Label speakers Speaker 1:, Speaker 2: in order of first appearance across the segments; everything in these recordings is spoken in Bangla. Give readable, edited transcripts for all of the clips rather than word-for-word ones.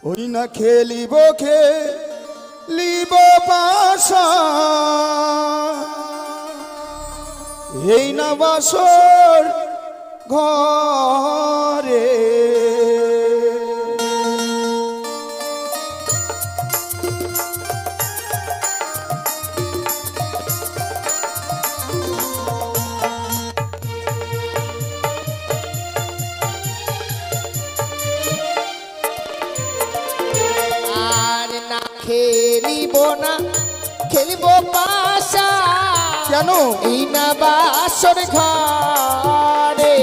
Speaker 1: ওই না খেলিব খেলিব পাশা এই না বাসর ঘরে
Speaker 2: খেলিব না খেলিব পাশা
Speaker 1: কেন
Speaker 2: এই না বাসর ঘরে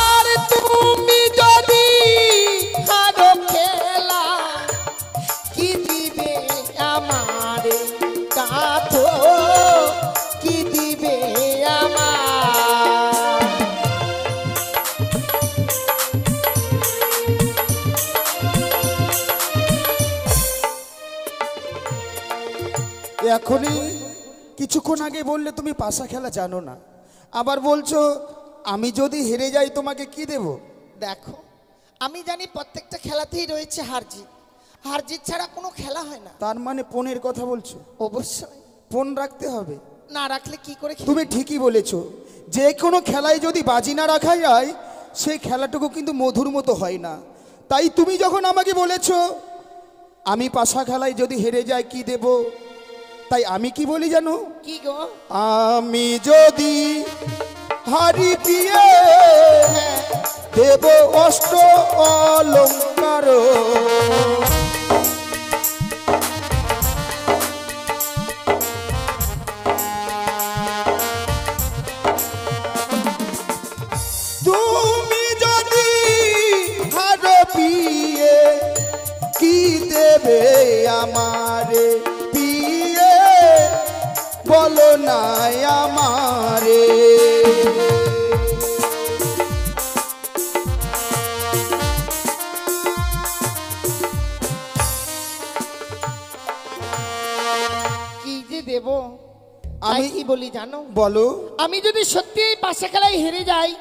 Speaker 2: আর তুমি যদি হারো খেলা কি দিবে আমারে কাথো কি দিবে
Speaker 1: এখনই কিছুক্ষণ আগে বললে তুমি পাশা খেলা জানো না, আবার বলছো আমি যদি হেরে যাই তোমাকে কি দেব?
Speaker 2: দেখো আমি জানি প্রত্যেকটা খেলাতেই রয়েছে হার জিত, হার জিত ছাড়া কোনো খেলা হয় না।
Speaker 1: তার মানে পণের কথা বলছো?
Speaker 2: অবশ্যই
Speaker 1: পণ রাখতে হবে,
Speaker 2: না রাখলে কি করে?
Speaker 1: তুমি ঠিকই বলেছো, যে কোনো খেলায় যদি বাজি না রাখা যায় সেই খেলাটুকু কিন্তু মধুর মতো হয় না। তাই তুমি যখন আমাকে বলেছো আমি পাশা খেলায় যদি হেরে যাই কি দেব, তাই আমি কি বলি জানো?
Speaker 2: কি গো?
Speaker 1: আমি যদি হারি দিয়ে দেব অষ্ট অলঙ্কার তুমি যদি হারো পিয়ে কি দেবে আমারে পিয়ে বলো না আমারে।
Speaker 2: কি যে দেব
Speaker 1: আমি
Speaker 2: কি বলি জানো?
Speaker 1: বলো।
Speaker 2: আমি যদি সত্যি এই পাশা খেলায় হেরে যাই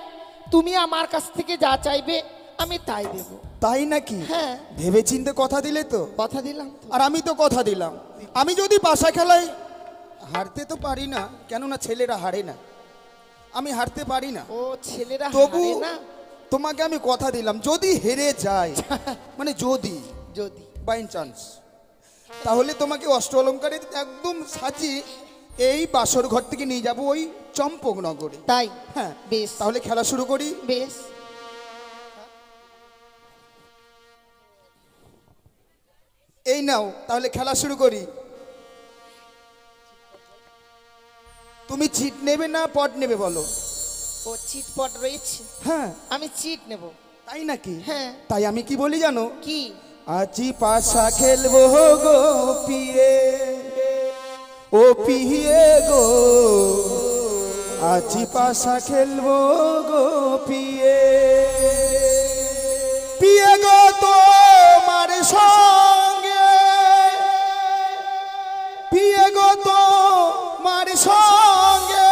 Speaker 2: তুমি আমার কাছ থেকে যা চাইবে আমি তাই দেব।
Speaker 1: তাই নাকি?
Speaker 2: হ্যাঁ।
Speaker 1: ভেবে চিন্তে কথা দিলে তো?
Speaker 2: কথা দিলাম।
Speaker 1: আর আমি তো কথা দিলাম, আমি যদি পাশা খেলায় হারতে তো পারি না, কেননা ছেলেরা হারে না, আমি হারতে পারি না।
Speaker 2: ও ছেলেরা
Speaker 1: তবু
Speaker 2: হারে না?
Speaker 1: তোমাকে আমি কথা দিলাম যদি হেরে যায় মানে যদি
Speaker 2: যদি
Speaker 1: বাই চান্স, তাহলে তোমাকে অষ্ট অলঙ্কারে একদম সাজিয়ে এই বাসর ঘর থেকে নিয়ে যাবো ওই চম্পকনগরে।
Speaker 2: তাই?
Speaker 1: হ্যাঁ
Speaker 2: বেশ,
Speaker 1: তাহলে খেলা শুরু করি।
Speaker 2: বেশ।
Speaker 1: এই নাও তাহলে খেলা শুরু করি। তুমি চিট নেবে না পট নেবে বলো?
Speaker 2: ও চিট পট রয়েছে?
Speaker 1: হ্যাঁ
Speaker 2: আমি চিট নেব।
Speaker 1: তাই নাকি?
Speaker 2: হ্যাঁ।
Speaker 1: তাই আমি কি বলি জানো?
Speaker 2: কি?
Speaker 1: আজি পাশা খেলবো গো পিয়ে ও পিয়ে গো, আজি পাশা খেলবো গো পিয়ে পিয়ে গো তোমার সঙ্গে পিয়ে গো তোমার সঙ্গে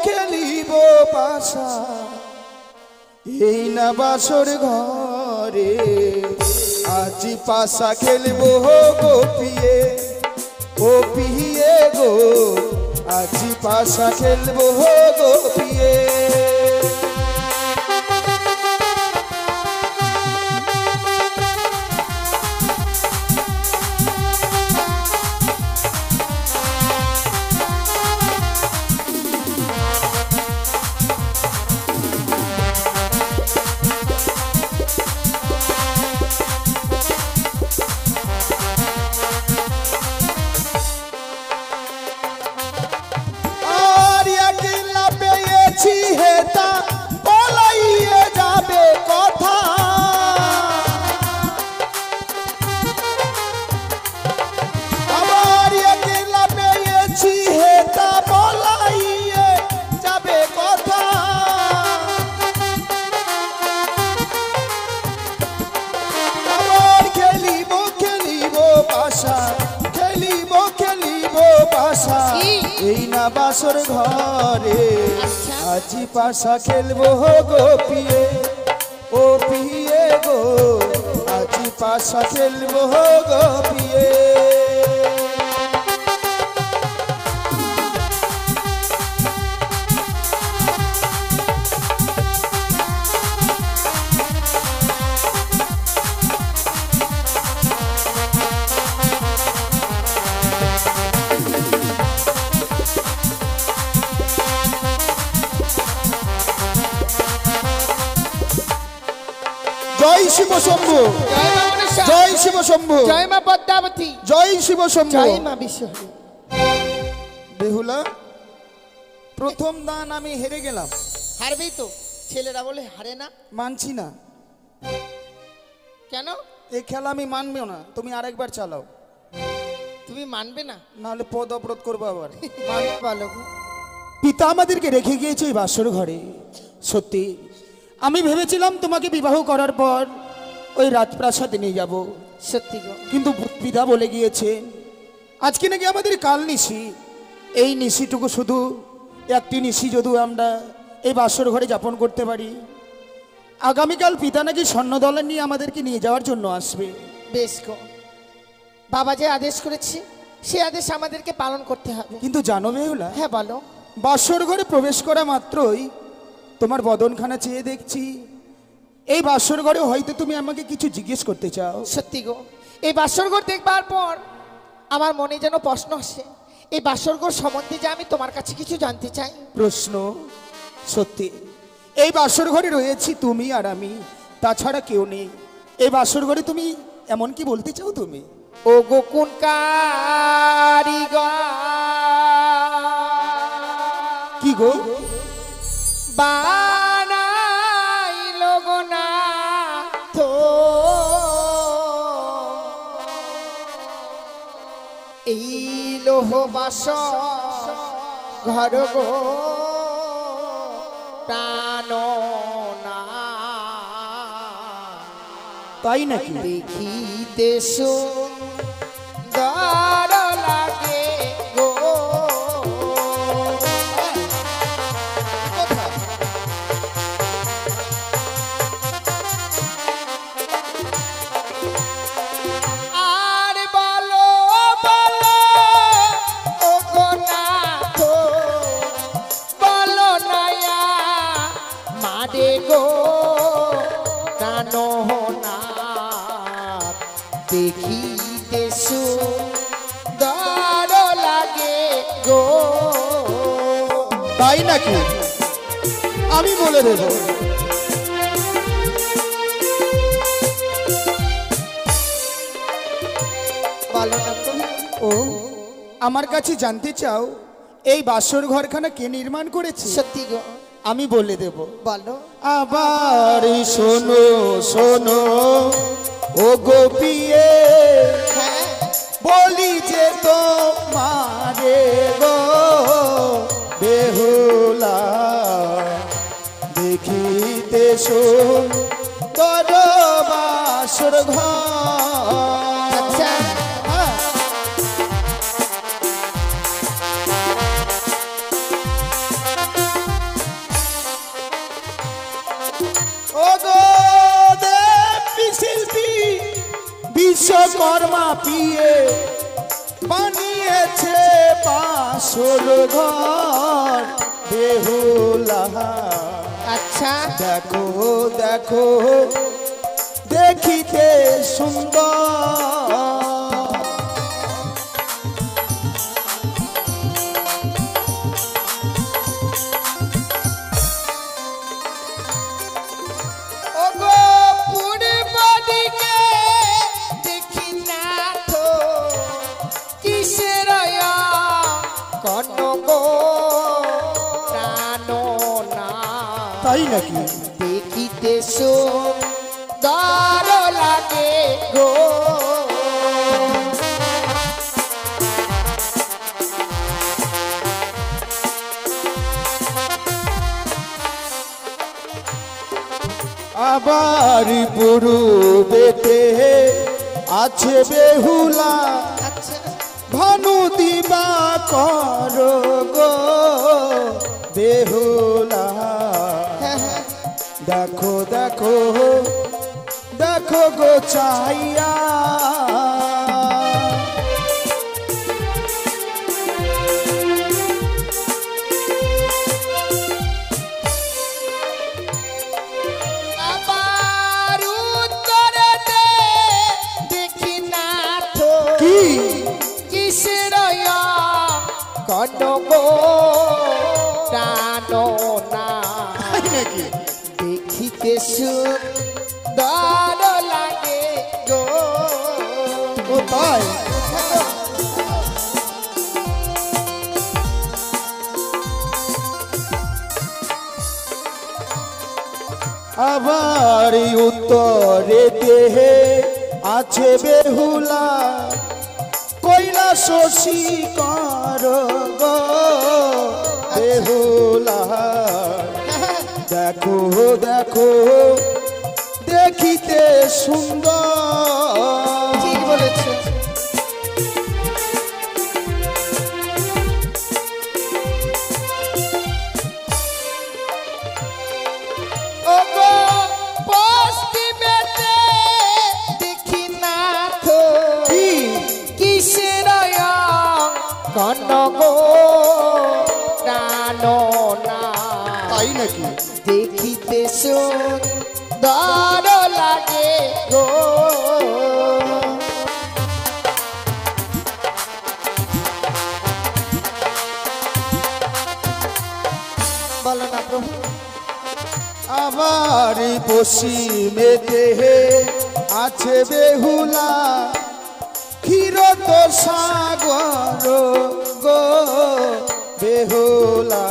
Speaker 1: খেলিব পাশা এই না বাসর ঘরে, আজি পাশা খেলবো গো পিয়ে ও পিয়ে গো, আজি পাশা খেলবো গো পিয়ে। আশা
Speaker 2: কি?
Speaker 1: এই না বাসর ঘরে
Speaker 2: আচ্ছা।
Speaker 1: আজি পাশা খেলবো গো পিয়ে ও পিয়ে গো আজি পাশা খেলবো গো পিয়ে জয় শিব শম্ভু
Speaker 2: জয় মা মনসা,
Speaker 1: জয় শিব শম্ভু
Speaker 2: জয় মা পদ্মাবতী,
Speaker 1: জয় শিব শম্ভু
Speaker 2: জয় মা বিশ্বহরি।
Speaker 1: বেহুলা প্রথম দান আমি হেরে গেলাম
Speaker 2: হারবি তো, ছেলেরা বলে হারে না।
Speaker 1: মানছি না
Speaker 2: কেন
Speaker 1: এই খেলা আমি মানবেও না তুমি আরেকবার চালাও
Speaker 2: তুমি মানবে না?
Speaker 1: নাহলে পদ অবরোধ করবো আবার
Speaker 2: মানবে ভালো গো।
Speaker 1: পিতা আমাদেরকে রেখে গিয়েছে এই বাসর ঘরে সত্যি আমি ভেবেছিলাম তোমাকে বিবাহ করার পর ওই রাজপ্রাসাদে নিয়ে যাব
Speaker 2: সত্যি গো,
Speaker 1: কিন্তু পিতা বলে গিয়েছে আজকে নাকি আমাদের কাল নিশি এই নিশিটুকু শুধু একটি নিশি যদি আমরা এই বাসর ঘরে যাপন করতে পারি আগামীকাল পিতা নাকি স্বর্ণদলে নিয়ে আমাদেরকে নিয়ে যাওয়ার জন্য আসবে
Speaker 2: বেশ গো, বাবা যে আদেশ করেছে সে আদেশ আমাদেরকে পালন করতে হবে।
Speaker 1: কিন্তু জানো বেহুলা
Speaker 2: হ্যাঁ বলো।
Speaker 1: বাসর ঘরে প্রবেশ করা মাত্রই তোমার বদনখানা চেয়ে দেখছি এই বাসর ঘরে হয়তো তুমি আমাকে কিছু জিজ্ঞেস করতে চাও
Speaker 2: সত্যি গো, এই বাসরঘর দেখবার পর আমার মনে যেন প্রশ্ন আসে, এই বাসরঘর সম্বন্ধে যে আমি তোমার কাছে কিছু জানতে চাই।
Speaker 1: প্রশ্ন সত্যি এই বাসর ঘরে রয়েছি তুমি আর আমি তাছাড়া কেউ নেই এই বাসর ঘরে তুমি এমন কি বলতে চাও তুমি
Speaker 2: ও গো কোন কারিগর
Speaker 1: কি গো
Speaker 2: বানাইলো গো নাথ এই লোহ বাস ঘর গো প্রাণ না
Speaker 1: তাই নাকি
Speaker 2: দেখিতে সুন্দর লাগে গো। আর বলো বলো ও গো নাথ, বলো নয়া মারে গো প্রাণ না দেখিতে সুন্দর লাগে গো।
Speaker 1: তাই নাকি আমি বলে দেব
Speaker 2: বলো না তো।
Speaker 1: ও আমার কাছে জানতে চাও এই বাসর ঘরখানা কে নির্মাণ করেছে
Speaker 2: সত্যি গো,
Speaker 1: আমি বলে দেব
Speaker 2: বলো।
Speaker 1: আবার শোনো শোনো ও গোপিয়ে
Speaker 2: হ্যাঁ
Speaker 1: বলি যে তো মারে গো বেহুলা দেখিতে সুন্দর বাসর ঘর
Speaker 2: আচ্ছা
Speaker 1: হ্যাঁ। ও গো দেবী শিল্পী বিশ্বকর্মা পিয়ে বানিয়েছে বাসর ঘর বেহুলা
Speaker 2: আচ্ছা
Speaker 1: দেখো দেখো দেখিতে সুন্দর
Speaker 2: ও গো পূর্ব দিকে দেখি না তো কিসের কন গো প্রাণ না
Speaker 1: তাই নাকি
Speaker 2: দেখিতে সুন্দর লাগে গো।
Speaker 1: আবার পূর্বেতে আছে বেহুলা
Speaker 2: আচ্ছা
Speaker 1: ভানু দিবা কর গো বেহুলা। দেখো দেখো দেখো গো চাইয়া,
Speaker 2: আবার উত্তরে দে দেখি না তো
Speaker 1: কি
Speaker 2: কিসের কনক টানো না
Speaker 1: তাই নাকি?
Speaker 2: দেখিতে সুন্দর লাগে গো।
Speaker 1: ও তাই? আবার উত্তরে দেহে আছে বেহুলা, কইলা শশী কর গো বেহুলা। দেখো দেখো দেখিতে সুন্দর।
Speaker 2: ঠিক বলেছে। ওগো পশ্চিমেতে দেখি না তো
Speaker 1: কি
Speaker 2: কিসের কনক টানো না
Speaker 1: তাই নাকি?
Speaker 2: দেখিতে সুন্দর লাগে গো। বলো না প্রভু।
Speaker 1: আবার পশ্চিমে দেহে আছে বেহুলা, ক্ষীরত সাগর গো বেহুলা।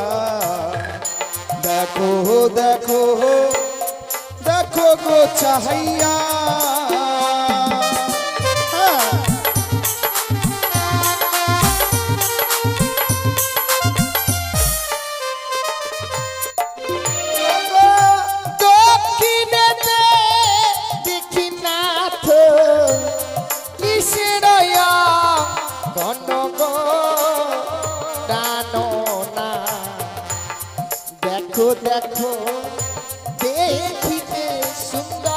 Speaker 1: দেখো দেখো দেখো গো চাহাইয়া,
Speaker 2: দক্ষিণেতে দেখি না তো কিসের কনক টানো না। দেখো দেখো দেখিতে সুন্দর।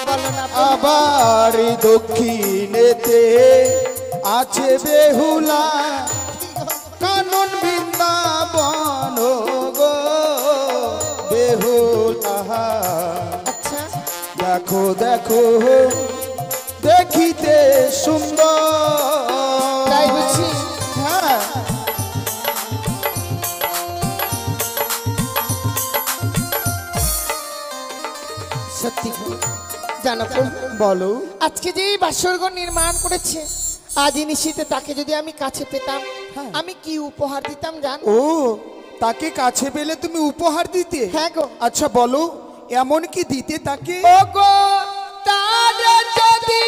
Speaker 2: বলো না প্রভু।
Speaker 1: আবার দক্ষিণেতে আছে বেহুলা, কানন বৃন্দাবন গো বেহুলা।
Speaker 2: আচ্ছা
Speaker 1: দেখো দেখো দেখিতে সুন্দর।
Speaker 2: তাই বুঝি?
Speaker 1: হ্যাঁ,
Speaker 2: সত্যি জানো প্রভু,
Speaker 1: বলো।
Speaker 2: আজকে যে এই বাসরঘর নির্মাণ করেছে, আজ নিশীতে তাকে যদি আমি কাছে পেতাম,
Speaker 1: হ্যাঁ।
Speaker 2: আমি কি উপহার দিতাম জানো?
Speaker 1: ও, তাকে কাছে পেলে তুমি উপহার দিতে?
Speaker 2: হ্যাঁ গো।
Speaker 1: আচ্ছা বলো, এমন কি দিতে তাকে?
Speaker 2: ওগো তার যদি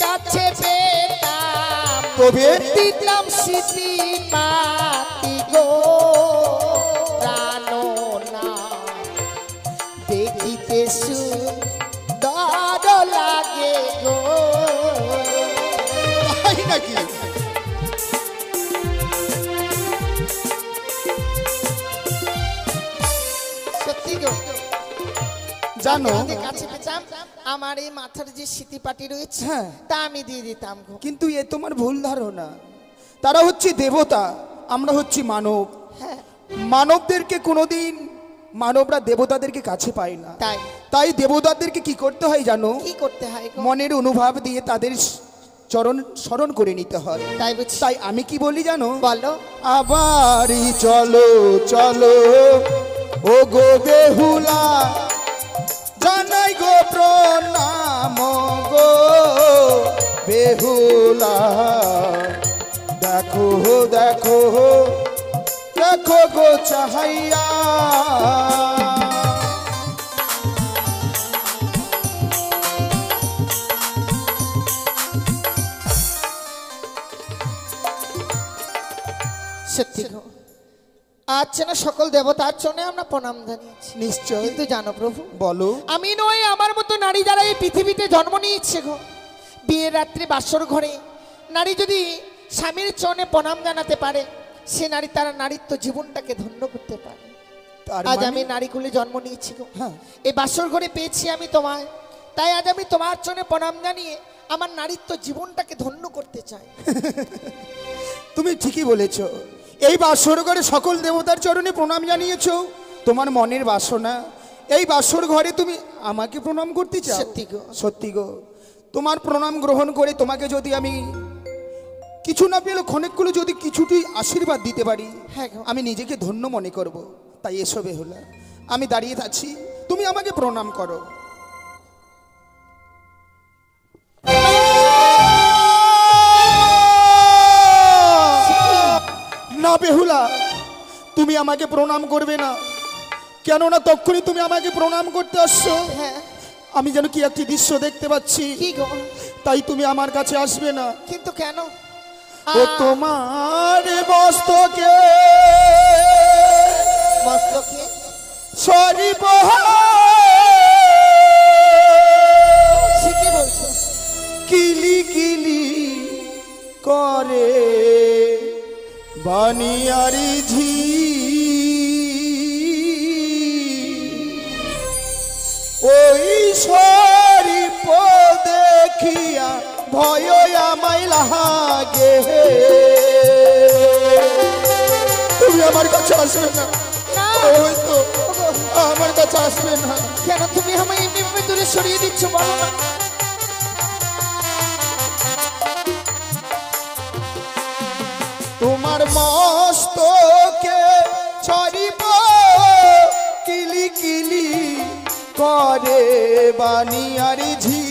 Speaker 2: কাছে পেতাম,
Speaker 1: তবে
Speaker 2: দিতাম স্মৃতি পাতি গো প্রাণো না। দেখিতে সুন্দর লাগে গো।
Speaker 1: তাই নাকি?
Speaker 2: সত্যি গো।
Speaker 1: জানো,
Speaker 2: যদি কাছে পেতাম, আমার এই মাথার যে স্মৃতিপাটি রয়েছে,
Speaker 1: হ্যাঁ।
Speaker 2: তা আমি দিয়ে দিতাম গো।
Speaker 1: কিন্তু এ তোমার ভুল ধারণা। তারা হচ্ছে দেবতা, আমরা হচ্ছি মানব।
Speaker 2: হ্যাঁ
Speaker 1: মানবদেরকে কোনোদিন মানবরা দেবতাদেরকে কাছে পায় না।
Speaker 2: তাই
Speaker 1: তাই দেবতাদেরকে কি করতে হয় জানো?
Speaker 2: কি করতে হয় গো?
Speaker 1: মনের অনুভব দিয়ে তাদের চরণ স্মরণ করে নিতে হয়।
Speaker 2: তাই বুঝছি।
Speaker 1: তাই আমি কি বলি জানো?
Speaker 2: বলো।
Speaker 1: আবারই চলো চলো ও গো বেহুলা, জানাই গো প্রণাম গো বেহুলা। দেখো দেখো দেখো গো চাহাইয়া,
Speaker 2: সত্যি গো। আজ যেন সকল দেবতার জন্য আমরা প্রণাম জানিয়েছি।
Speaker 1: নিশ্চয়।
Speaker 2: কিন্তু জানো প্রভু,
Speaker 1: বলো।
Speaker 2: আমি নয়, আমার মতো নারী যারা এই পৃথিবীতে জন্ম নিয়েছে গো, বিয়ের রাত্রে বাসর ঘরে নারী যদি স্বামীর চরণে প্রণাম জানাতে পারে, সে নারী তার নারীত্ব জীবনটাকে ধন্য করতে পারে।
Speaker 1: তার
Speaker 2: আজ
Speaker 1: মানে?
Speaker 2: আমি নারীকুলে জন্ম নিয়েছি গো,
Speaker 1: হ্যাঁ।
Speaker 2: এই বাসর ঘরে পেয়েছি আমি তোমায়, তাই আজ আমি তোমার চরণে প্রণাম জানিয়ে আমার নারীত্ব জীবনটাকে ধন্য করতে চাই।
Speaker 1: তুমি ঠিকই বলেছ। এই বাসর ঘরে সকল দেবতার চরণে প্রণাম জানিয়েছো, তোমার মনের বাসনা। এই বাসর ঘরে তুমি আমাকে প্রণাম করতে চাও?
Speaker 2: সত্যি গো।
Speaker 1: সত্যি গো। তোমার প্রণাম গ্রহণ করে তোমাকে যদি আমি কিছু না পেলে ক্ষণেকগুলো যদি কিছুটি আশীর্বাদ দিতে পারি,
Speaker 2: হ্যাঁ গো।
Speaker 1: আমি নিজেকে ধন্য মনে করব। তাই এসো বেহুলা, আমি দাঁড়িয়ে আছি, তুমি আমাকে প্রণাম করো। না বেহুলা, তুমি আমাকে প্রণাম করবে না, কেননা তখনই তুমি আমাকে প্রণাম করতে আসছো।
Speaker 2: হ্যাঁ।
Speaker 1: আমি যেন কি একটি দৃশ্য দেখতে পাচ্ছি,
Speaker 2: কি গো?
Speaker 1: তাই তুমি আমার কাছে আসবে না।
Speaker 2: কিন্তু কেন?
Speaker 1: ও তোমার মস্তকে
Speaker 2: মস্তকে
Speaker 1: সরি
Speaker 2: সে কি বলছো?
Speaker 1: কিলি কিলি করে বানিয়ারি ঝি, ওই শরীফ দেখিয়া ভয় আমায় লাগে। তুমি আমার কাছে আসবে না।
Speaker 2: না।
Speaker 1: ওই তো আমার কাছে আসবে না।
Speaker 2: কেন তুমি আমায় এমনি ভাবে দূরে সরিয়ে দিচ্ছ, বলো না?
Speaker 1: তোমার মস্তকে ছড়িব কিলি কিলি করে বানিয়ারি ঝি,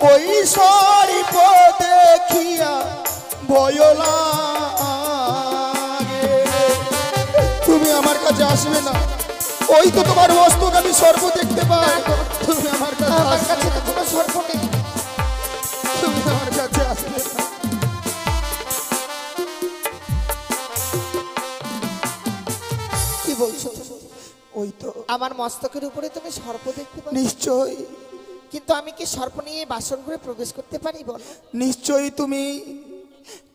Speaker 1: ওই শরীফ দেখিয়া ভয় লাগে। তুমি আমার কাছে আসবে না। ওই তো তোমার মস্তক আমি সর্ব দেখতে পাই। তুমি আমার
Speaker 2: আমার
Speaker 1: কাছে
Speaker 2: কাছে তো কোনো সর্প নেই।
Speaker 1: তুমি আমার কাছে আসবে না।
Speaker 2: কি বলছো?
Speaker 1: ওই তো
Speaker 2: আমার মস্তকের উপরে তুমি সর্প দেখতে পাচ্ছ?
Speaker 1: নিশ্চয়
Speaker 2: কিন্তু আমি কি সর্প নিয়ে বাসর ঘরে প্রবেশ করতে পারি, বলো?
Speaker 1: নিশ্চয়ই তুমি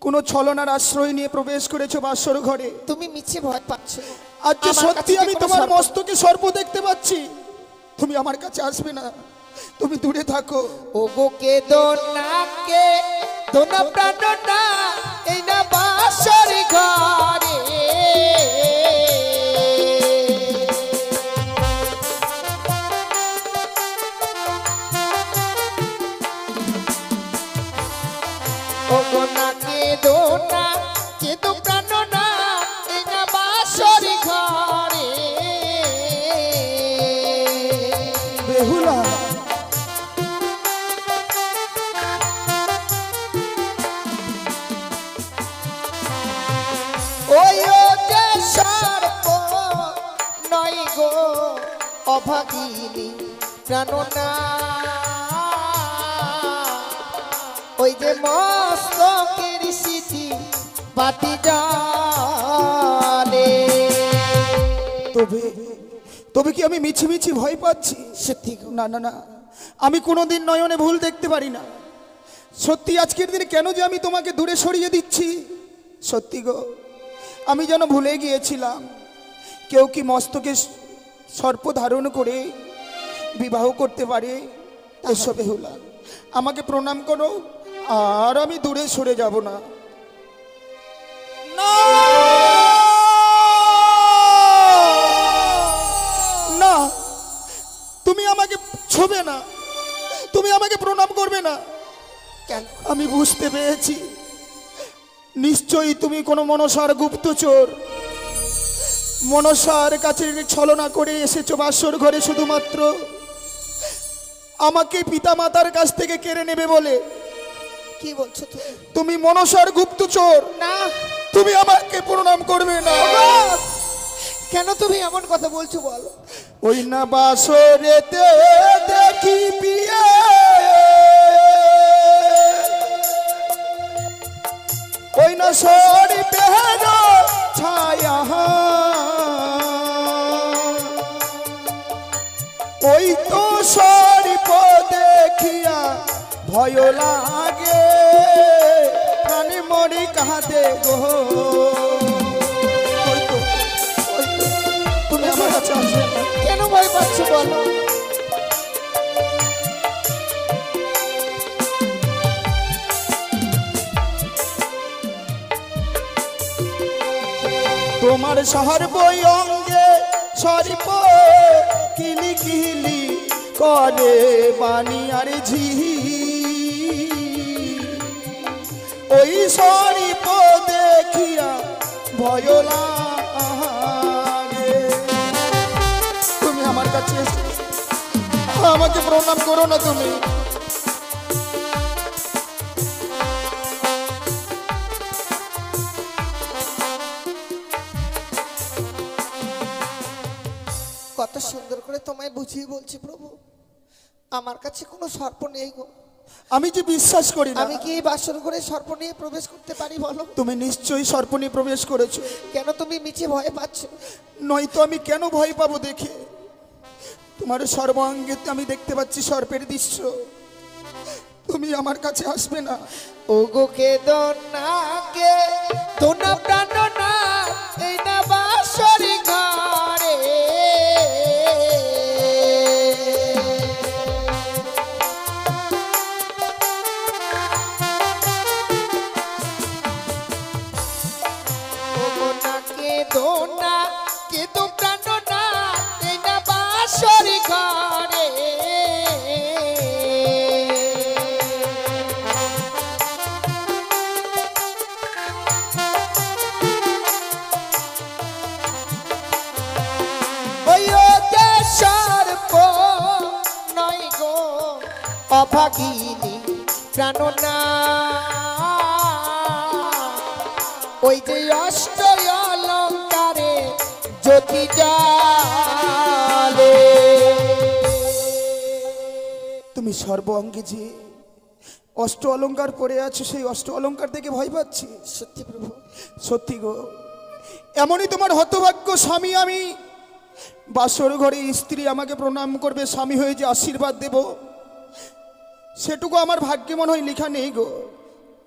Speaker 1: কোনো ছলনার আশ্রয় নিয়ে প্রবেশ করেছো বাসর ঘরে।
Speaker 2: তুমি মিছে ভয় পাচ্ছ।
Speaker 1: আজ যে
Speaker 2: আমার
Speaker 1: সত্যি
Speaker 2: কাছে
Speaker 1: আমি
Speaker 2: কোনো
Speaker 1: তোমার
Speaker 2: সর্প-
Speaker 1: মস্তকে সর্প দেখতে পাচ্ছি, তুমি আমার কাছে আসবে না, তুমি দূরে থাকো।
Speaker 2: ও গো কে দোনাকে দোনা প্রাণ না, এই না বাসর ঘরে। ও গো না কে দোনা কে দো প্রাণ না, এই না বাসর ঘরে।
Speaker 1: বেহুলা,
Speaker 2: ওই ও যে সর্প নয় গো অভাগিনী প্রাণনা, ওই যে মস্তকের স্মৃতি বাতি জানে।
Speaker 1: তবে তবে কি আমি মিছি মিছি ভয় পাচ্ছি?
Speaker 2: সত্যি গো।
Speaker 1: না না না, আমি কোনোদিন নয়নে ভুল দেখতে পারি না। সত্যি আজকের দিনে কেন যে আমি তোমাকে দূরে সরিয়ে দিচ্ছি, সত্যি গো আমি যেন ভুলে গিয়েছিলাম। কেউ কি মস্তকে সর্প ধারণ করে বিবাহ করতে পারে? এসো বেহুলা, আমাকে প্রণাম করো, আর আমি দূরে সরে যাব না। না না, তুমি আমাকে ছোবে না, তুমি আমাকে প্রণাম করবে না।
Speaker 2: কেন?
Speaker 1: আমি বুঝতে পেরেছি, নিশ্চয়ই তুমি কোনো মনসার গুপ্তচর। মনসার কাছে ছলনা করে এসেছো বাসর ঘরে শুধুমাত্র আমাকে পিতা মাতার কাছ থেকে কেড়ে নেবে বলে।
Speaker 2: কি বলছো তুমি?
Speaker 1: তুমি মনসার গুপ্তচর,
Speaker 2: না।
Speaker 1: তুমি আমাকে প্রণাম করবে না।
Speaker 2: কেন তুমি এমন কথা বলছো, বলো?
Speaker 1: ওই না বাসরেতে দেখি বিয়ে, ওই না সরি পেহরা ছায়া ওই তো সরি দেখিয়া ভয় লাগে প্রাণে মরি কাঁদে গো তুমি আমার কাছে আসবে না।
Speaker 2: কেন ভয় পাচ্ছ বলো?
Speaker 1: তোমার শহর বই অঙ্গে সরিপ কিলি কিলি করে বাণী আর ঝি ওই সরিপ দেখিয়া ভয় লাগে তুমি আমার কাছে এসে আমাকে প্রণাম করো না তুমি।
Speaker 2: কত সুন্দর করে তোমায় বুঝিয়ে বলছি প্রভু, আমার কাছে কোনো সর্প নেই গো।
Speaker 1: আমি যে বিশ্বাস করি না।
Speaker 2: আমি কি এই বাসর ঘরে সর্প নিয়ে প্রবেশ করতে পারি বলো?
Speaker 1: তুমি নিশ্চয়ই সর্প নিয়ে প্রবেশ করেছো।
Speaker 2: কেন তুমি মিছে ভয় পাচ্ছ?
Speaker 1: নয়তো আমি কেন ভয় পাবো দেখে? তোমার সর্বাঙ্গে আমি দেখতে পাচ্ছি সর্পের দৃশ্য। তুমি আমার কাছে আসবে না।
Speaker 2: ও গো কে দোনা কে দোনা প্রাণ না এই না বাসরি ঘরে ও গো না কে দোনা কে দো প্রাণ না এই না বাসরি ঘরে অভাগিনী প্রাণনা ওই যে অষ্ট অলঙ্কারে জ্যোতি জালে
Speaker 1: তুমি সর্ব অঙ্গে যে অষ্ট অলঙ্কার পরে আছো সেই অষ্ট অলঙ্কার দেখে ভয় পাচ্ছি।
Speaker 2: সত্যি প্রভু,
Speaker 1: সত্যি গো। এমনই তোমার হতভাগ্য স্বামী আমি। বাসর ঘরে স্ত্রী আমাকে প্রণাম করবে, স্বামী হয়ে যে আশীর্বাদ দেব সেটুকু আমার ভাগ্যে মনে হয় লেখা নেই গো।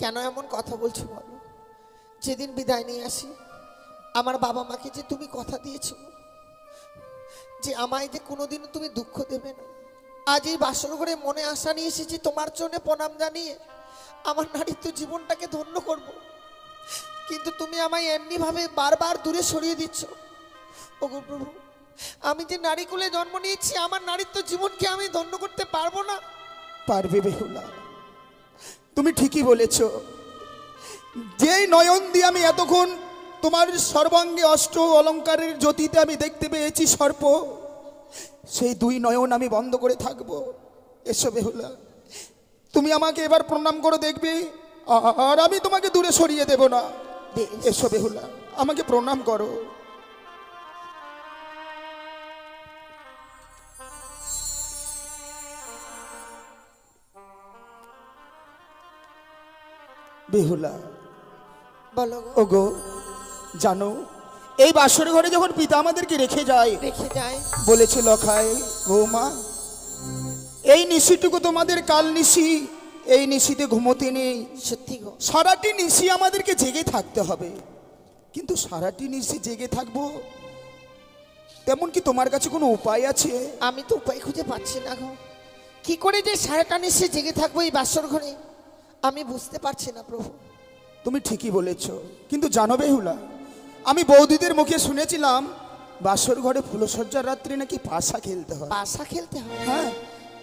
Speaker 2: কেন এমন কথা বলছো বলো? যেদিন বিদায় নিয়ে আসি আমার বাবা মাকে যে তুমি কথা দিয়েছো যে আমায় যে কোনোদিনও তুমি দুঃখ দেবে না, আজ এই বাসর ঘরে মনে আশা নিয়ে এসেছি তোমার জন্য প্রণাম জানিয়ে আমার নারীত্ব জীবনটাকে ধন্য করব, কিন্তু তুমি আমায় এমনি ভাবে বারবার দূরে সরিয়ে দিচ্ছ। ওগো প্রভু, আমি যে নারী কুলে জন্ম নিয়েছি আমার নারীত্ব জীবনকে আমি ধন্য করতে পারবো না।
Speaker 1: পারবে বেহুলা, তুমি ঠিকই বলেছ। যেই নয়ন দিয়ে আমি এতক্ষণ তোমার সর্বাঙ্গে অষ্ট অলঙ্কারের জ্যোতিতে আমি দেখতে পেয়েছি সর্প, সেই দুই নয়ন আমি বন্ধ করে থাকবো। এসো বেহুলা, তুমি আমাকে এবার প্রণাম করে দেখবে আর আমি তোমাকে দূরে সরিয়ে দেব না। এসো বেহুলা, আমাকে প্রণাম করো। বেহুলা
Speaker 2: বলো গো।
Speaker 1: ওগো, জানো এই বাসর ঘরে যখন পিতা আমাদেরকে রেখে যায় বলেছে লখায় বৌমা এই নিশিটুকু তোমাদের কাল নিশি, এই নিশিতে ঘুমোতে নেই।
Speaker 2: সত্যি গো,
Speaker 1: সারাটি নিশি আমাদেরকে জেগে থাকতে হবে। কিন্তু সারাটি নিশি জেগে থাকবো তেমন কি তোমার কাছে কোনো উপায় আছে?
Speaker 2: আমি তো উপায় খুঁজে পাচ্ছি না গো। কি করে যে সারাটা নিশি জেগে থাকবো এই বাসর ঘরে আমি বুঝতে পারছি না প্রভু।
Speaker 1: তুমি ঠিকই বলেছ, কিন্তু জানো বেহুলা, আমি বৌদিদের মুখে শুনেছিলাম বাসর ঘরে ফুলসজ্জার রাত্রি নাকি পাশা খেলতে হয়।
Speaker 2: পাশা খেলতে হয়?
Speaker 1: হ্যাঁ।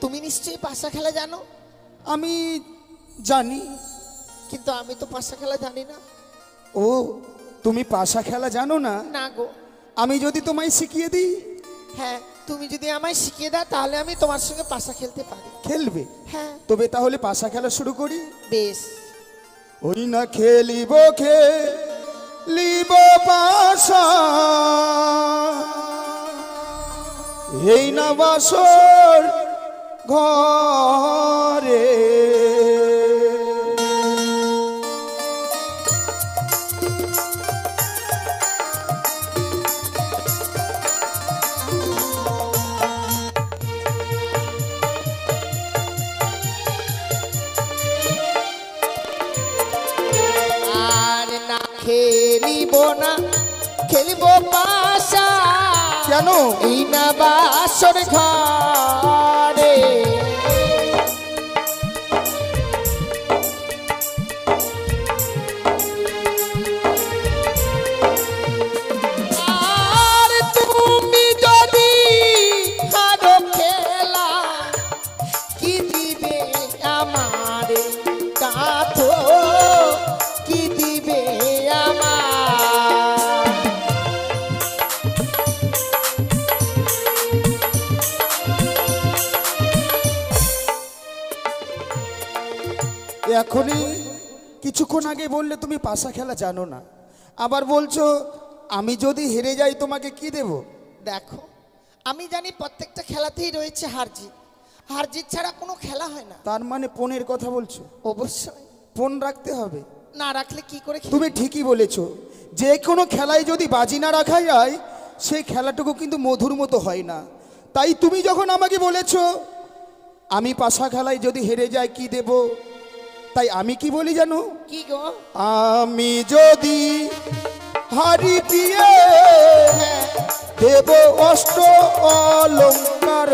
Speaker 2: তুমি নিশ্চয়ই পাশা খেলা জানো?
Speaker 1: আমি জানি,
Speaker 2: কিন্তু আমি তো পাশা খেলা জানি না।
Speaker 1: ও, তুমি পাশা খেলা জানো না?
Speaker 2: না গো।
Speaker 1: আমি যদি তোমায় শিখিয়ে দিই?
Speaker 2: হ্যাঁ, তুমি যদি আমায় শিখিয়ে দাও তাহলে আমি তোমার সঙ্গে পাশা খেলতে পারি।
Speaker 1: খেলবে?
Speaker 2: হ্যাঁ।
Speaker 1: তবে তাহলে পাশা খেলা শুরু করি।
Speaker 2: বেশ।
Speaker 1: ওই না খেলিব খেলিব পাশা, এই না বাসর ঘরে
Speaker 2: খেলিব না খেলিব পাশা
Speaker 1: কেন?
Speaker 2: এই না বাসর ঘরে আর তুমি যদি হারো খেলা কি দিবে আমারে কাথো কি দিবে আমার
Speaker 1: এখনই কিছুক্ষণ আগে বললে তুমি পাশা খেলা জানো না, আবার বলছো আমি যদি হেরে যাই তোমাকে কি দেব?
Speaker 2: দেখো আমি জানি প্রত্যেকটা খেলাতেই রয়েছে হার জিত, হার জিত ছাড়া কোনো খেলা হয় না।
Speaker 1: তার মানে পণের কথা বলছো?
Speaker 2: অবশ্যই
Speaker 1: পণ রাখতে হবে।
Speaker 2: না রাখলে কি করে
Speaker 1: তুমি ঠিকই বলেছো, যে কোনো খেলায় যদি বাজি না রাখা যায় সেই খেলাটুকু কিন্তু মধুর মতো হয় না। তাই তুমি যখন আমাকে বলেছো আমি পাশা খেলায় যদি হেরে যাই কি দেব, তাই আমি কি বলি জানো?
Speaker 2: কি গো?
Speaker 1: আমি যদি হারি পিয়ে দেব অষ্ট অলঙ্কার।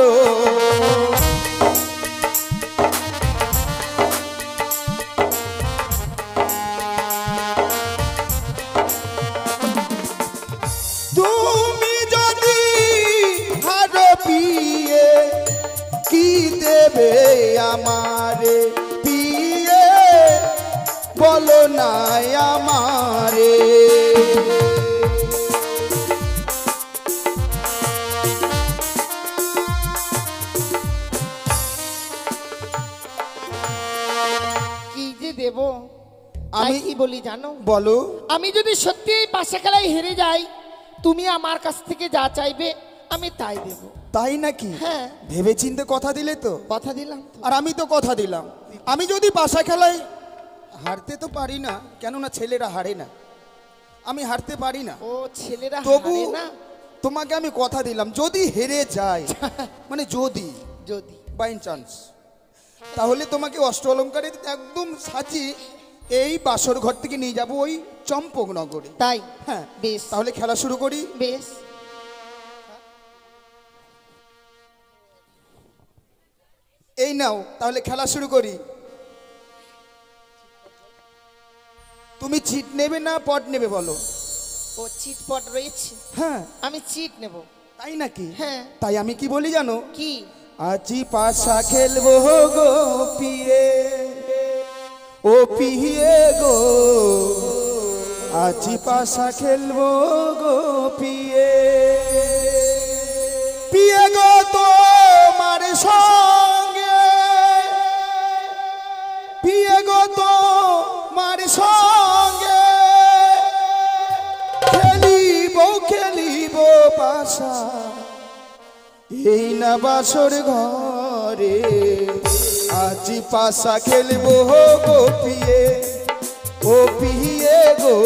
Speaker 1: তুমি যদি হার পিয়ে কি দেবে আমারে পিয়ে বলো না আমারে।
Speaker 2: কি যে দেব
Speaker 1: আমি
Speaker 2: আমি কি বলি জানো?
Speaker 1: বলো।
Speaker 2: আমি যদি সত্যি এই পাশা খেলায় হেরে যাই তুমি আমার কাছ থেকে যা চাইবে আমি তাই দেব।
Speaker 1: তাই নাকি?
Speaker 2: হ্যাঁ।
Speaker 1: ভেবে চিন্তে কথা দিলে তো।
Speaker 2: কথা দিলাম তো।
Speaker 1: আর আমি তো কথা দিলাম, আমি যদি পাশা খেলায় হারতে তো পারি না, কেননা ছেলেরা হারে না, আমি হারতে পারি না।
Speaker 2: ও ছেলেরা
Speaker 1: তবু
Speaker 2: হারে না?
Speaker 1: তোমাকে আমি কথা দিলাম যদি হেরে যায়, মানে যদি
Speaker 2: যদি
Speaker 1: বাই চান্স, তাহলে তোমাকে অষ্ট অলঙ্কারে একদম সাজিয়ে এই বাসর ঘর থেকে নিয়ে যাবো ওই চম্পকনগরে।
Speaker 2: তাই?
Speaker 1: হ্যাঁ
Speaker 2: বেশ
Speaker 1: তাহলে খেলা শুরু করি।
Speaker 2: বেশ
Speaker 1: এই নাও তাহলে খেলা শুরু করি। তুমি চিট নেবে না পট নেবে বলো?
Speaker 2: ও চিটপট রয়েছে,
Speaker 1: হ্যাঁ
Speaker 2: আমি চিট নেব।
Speaker 1: তাই নাকি?
Speaker 2: হ্যাঁ।
Speaker 1: তাই আমি কি বলি জানো?
Speaker 2: কি?
Speaker 1: আজি পাশা খেলবো গো পিয়ে, ও পিয়ে গো আজি পাশা খেলবো গো পিয়ে, পিয়ে গো তোমার সঙ্গে, পিয়ে গো তোমার সঙ্গে খেলিব পাশা এই না বাসর ঘরে। আজি পাশা খেলবো গো পিয়ে, ও পিয়ে গো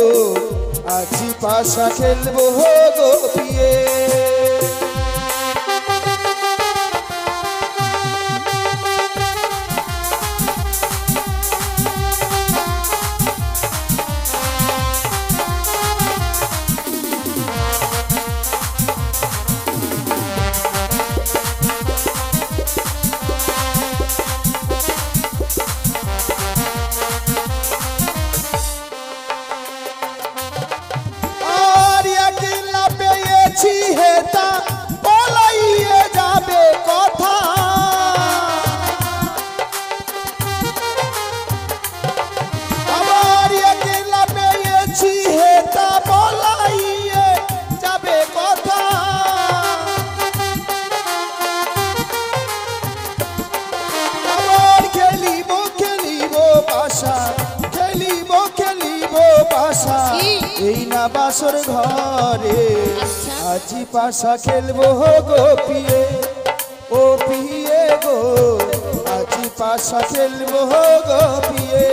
Speaker 1: আজি পাশা খেলবো গো পিয়ে। হেতা বলাইয়ে যাবে কথা, আবার একলা পেয়েছি হেতা বলাইয়ে যাবে কথা, আবার খেলিব পাশা, খেলিব পাশা এই না বাসর ঘরে। আজি পাশা খেলবো গো পিয়ে, ও পিয়ে গো আজি পাশা খেলবো গো পিয়ে।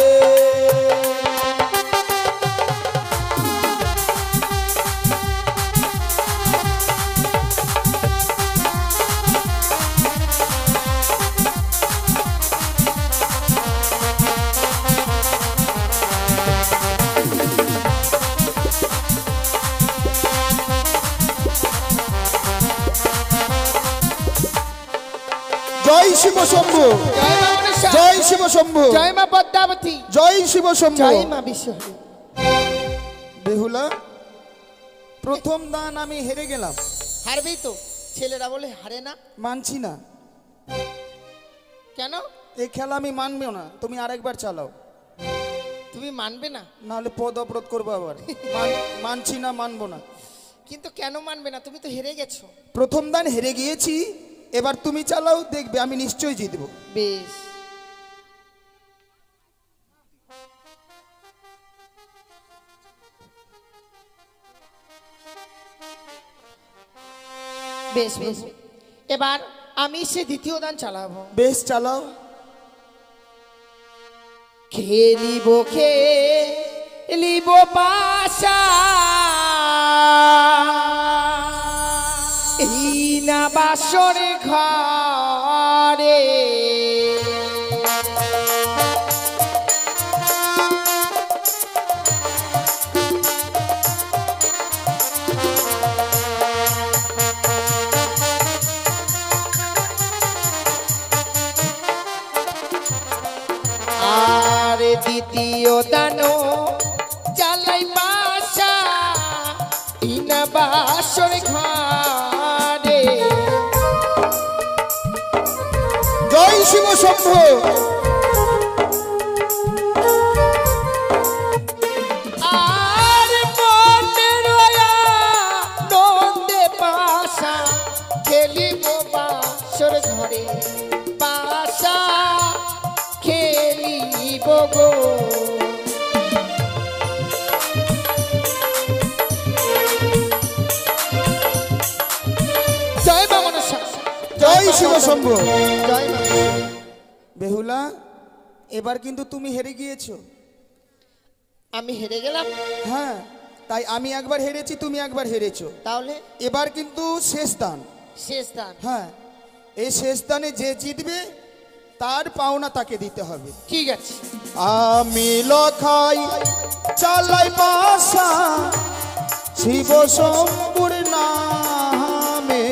Speaker 1: শিব শম্ভু,
Speaker 2: জয় মা মনসা,
Speaker 1: জয় শিব শম্ভু,
Speaker 2: জয় মা পদ্মাবতী,
Speaker 1: জয় শিব শম্ভু।
Speaker 2: জয় মা বিশ্বহরি।
Speaker 1: বেহুলা, প্রথম দান আমি হেরে গেলাম।
Speaker 2: হারবেই তো, ছেলেরা বলে হারে না।
Speaker 1: মানছি না,
Speaker 2: কেন?
Speaker 1: এই খেলা আমি মানবো না, তুমি আরেকবার চালাও,
Speaker 2: তুমি মানবে না?
Speaker 1: নাহলে পদ অবরোধ করবো আবার। মানছি না, মানবো না।
Speaker 2: কিন্তু কেন মানবে না? তুমি তো হেরে গেছো।
Speaker 1: প্রথম দান হেরে গিয়েছি, এবার তুমি চালাও, দেখবে আমি নিশ্চয়ই জিতবো।
Speaker 2: বেশ, বেশ বেশ, এবার আমি সে দ্বিতীয় দান চালাবো।
Speaker 1: বেশ, চালাও।
Speaker 2: খেলিব খেলিব পাশা, এই না বাসর ঘরে, আর দ্বিতীয় দানো চালাই বাসা, ইনা বাসর ঘরে।
Speaker 1: জয় শিব শম্ভু,
Speaker 2: আর মনের নন্দে বাসা, খেলিব বাসর ঘরে, বাসা খেলিব গো। জয় মা মনসা,
Speaker 1: জয় শিব শম্ভু।
Speaker 2: জয় মা।
Speaker 1: বেহুলা, এবার কিন্তু তুমি হেরে গিয়েছো।
Speaker 2: আমি হেরে গেলাম?
Speaker 1: হ্যাঁ, তাই আমি একবার হেরেছি, তুমি একবার হেরেছো।
Speaker 2: তাহলে
Speaker 1: এবার কিন্তু শেষ দান।
Speaker 2: শেষ দান?
Speaker 1: হ্যাঁ, এই শেষ দানে যে জিতবে তার পাওনা তাকে দিতে হবে।
Speaker 2: ঠিক আছে।
Speaker 1: আমি লখাই চালাই বাসা, শিব শম্ভুর নামে,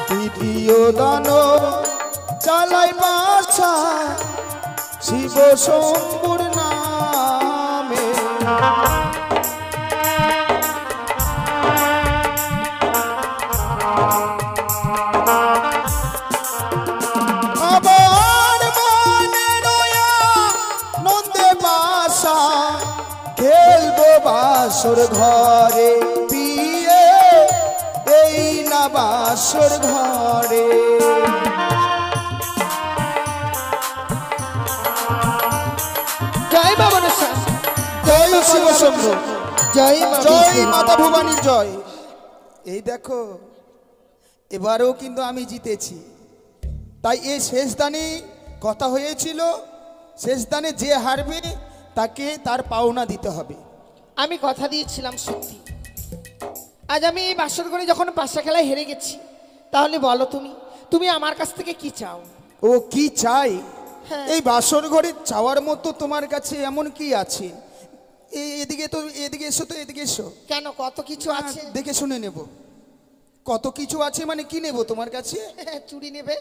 Speaker 1: দ্বিতীয় দান চালাই বাসা, শিব শম্ভুর নামে, আবার মনে রয়া নন্দে বাসা, খেলবো বাসর ঘরে, বিয়ে এই না বাসর ঘরে।
Speaker 2: জয় মা মনসা,
Speaker 1: জয় শিব শম্ভু,
Speaker 2: জয় মা
Speaker 1: জয়
Speaker 2: বিষ্ণু।
Speaker 1: মাতা ভবানীর জয়। এই দেখো, এবারেও কিন্তু আমি জিতেছি। তাই এই শেষ দানে কথা হয়েছিল, শেষ দানে যে হারবে তাকে তার পাওনা দিতে হবে।
Speaker 2: আমি কথা দিয়েছিলাম সত্যি। আজ আমি এই বাসর ঘরে যখন পাশা খেলায় হেরে গেছি, তাহলে বলো তুমি, তুমি আমার কাছ থেকে কি চাও?
Speaker 1: ও কি চাই?
Speaker 2: হ্যাঁ।
Speaker 1: এই বাসর ঘরে চাওয়ার মতো তোমার কাছে এমন কি আছে? এদিকে তো, এদিকে এসো তো, এদিকে এসো।
Speaker 2: কেন, কত কিছু আছে।
Speaker 1: দেখে শুনে নেব। কত কিছু আছে মানে কি নেব তোমার কাছে?
Speaker 2: চুড়ি নেবে?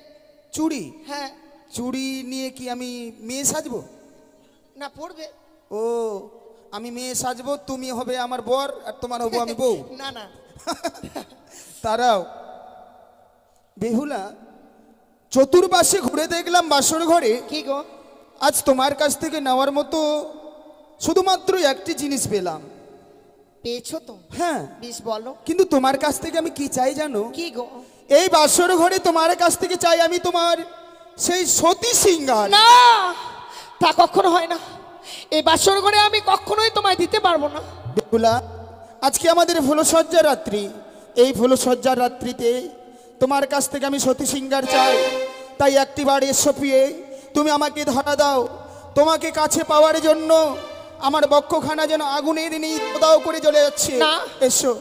Speaker 1: চুড়ি?
Speaker 2: হ্যাঁ।
Speaker 1: চুড়ি নিয়ে কি আমি মেয়ে সাজবো?
Speaker 2: না, পড়বে।
Speaker 1: ও, আমি মেয়ে সাজবো, তুমি হবে আমার বর, আর তোমার হবো আমি বউ।
Speaker 2: না না।
Speaker 1: তারাও। বেহুলা, চতুর্পাশে ঘুরে দেখলাম বাসর ঘরে,
Speaker 2: কি গো?
Speaker 1: আজ তোমার কাছ থেকে নেওয়ার মতো শুধুমাত্র একটি জিনিস পেলাম।
Speaker 2: পেয়েছো তো?
Speaker 1: হ্যাঁ,
Speaker 2: বেশ, বলো।
Speaker 1: কিন্তু তোমার কাছ থেকে আমি কি চাই জানো?
Speaker 2: কি গো?
Speaker 1: এই বাসর ঘরে তোমার কাছ থেকে চাই আমি তোমার সেই সতী সিংহার।
Speaker 2: না, তা কখনো হয় না। এই বাসর ঘরে আমি কখনোই তোমায় দিতে পারবো না।
Speaker 1: বেহুলা, আজকে আমাদের ফুলসজ্জার রাত্রি, এই ফুলসজ্জার রাত্রিতে তোমার কাছ থেকে আমি সতী সিংহার চাই। তাই একটিবার এসো প্রিয়ে, তুমি আমাকে ধরা দাও। তোমাকে কাছে পাওয়ার জন্য আমার বক্ষখানা যেন আগুনের নিয়ে দাও করে জ্বলে যাচ্ছে।
Speaker 2: না।
Speaker 1: এসো,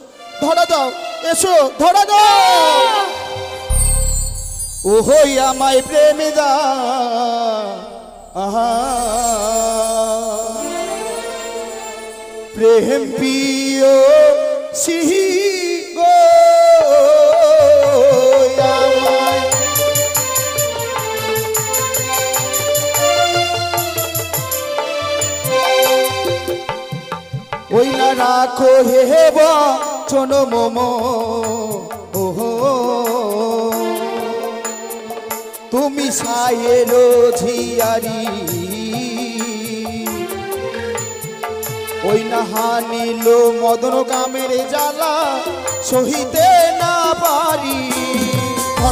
Speaker 1: ধরা দাও, এসো, ধরা দাও। ও হই আমায় প্রেমে দা, আহা প্রেম প্রিয় সিহি গো আমায় ওই না রাখো হে বচন মম ওহো তুমি সায়ের ঝিয়ারি ওই না হানিল মদন কামের জ্বালা সহিতে না পারি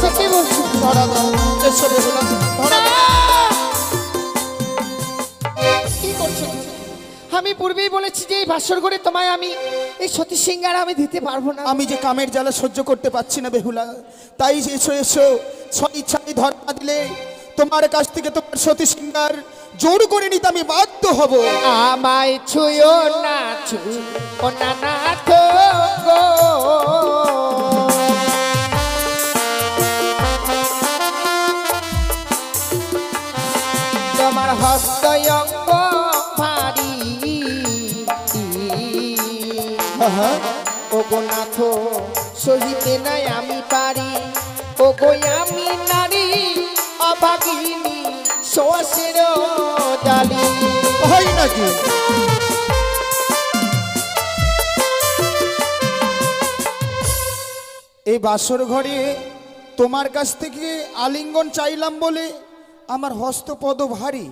Speaker 2: সত্যি বলছি।
Speaker 1: ধরা দাও এসো বেহুলা ধরা দাও।
Speaker 2: কি করছো? আমি পূর্বেই বলেছি যে এই ভাস্বর ঘরে তোমায় আমি এই সতী সিংহার আমি দিতে পারবো না।
Speaker 1: আমি যে কামের জ্বালা সহ্য করতে পারছি না বেহুলা, তাই এসো এসো ইচ্ছাই ধর্মা দিলে তোমার কাছ থেকে তোমার সতী সিংহার জোর করে নিতে আমি বাধ্য হব।
Speaker 2: আমায় ছুঁয়ো না ছুঁয়ো না নাথ গো, তোমার হস্তয়ঙ্গ ভারী ও গো নাথ সহিতে নাই আমি পারি। ও গো আমি নারী অভাগিনী শোষের ডালি।
Speaker 1: হয় নাকি? এই বাসর ঘরে তোমার কাছ থেকে আলিঙ্গন চাইলাম বলে আমার হস্তপদ ভারী।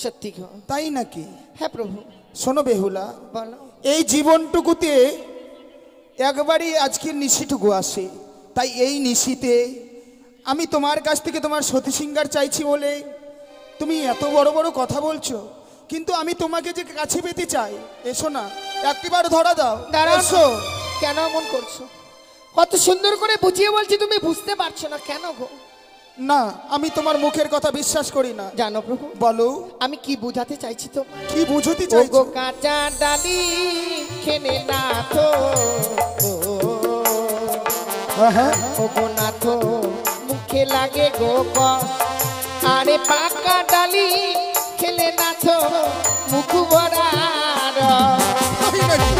Speaker 2: সত্যি গো?
Speaker 1: তাই নাকি?
Speaker 2: হ্যাঁ প্রভু।
Speaker 1: শোনো বেহুলা,
Speaker 2: বলো।
Speaker 1: এই জীবনটুকুতে একবারই আজকের নিশিটুকু আসে, তাই এই নিশিতে আমি তোমার কাছ থেকে তোমার সতী সিংহার চাইছি বলে তুমি এত বড় বড় কথা বলছো, কিন্তু আমি তোমাকে যে কাছে পেতে চাই। এসো না, একটিবার ধরা দাও।
Speaker 2: দাঁড়াও।
Speaker 1: এসো।
Speaker 2: কেন এমন করছো? কত সুন্দর করে বুঝিয়ে বলছি, তুমি বুঝতে পারছো না কেন গো?
Speaker 1: না, আমি তোমার মুখের কথা বিশ্বাস করি না।
Speaker 2: জানো প্রভু,
Speaker 1: বলো
Speaker 2: আমি কি বুঝাতে চাইছি তো?
Speaker 1: কি বুঝতে
Speaker 2: ও
Speaker 1: চাইছো?
Speaker 2: গো কাঁচা ডালি খেনে না তো,
Speaker 1: হ্যাঁ,
Speaker 2: ও গো নাথ মুখে লাগে গো কষ, আরে পাকা ডালি খেলে না তো মুখ ভরা রস।
Speaker 1: তাই নাকি?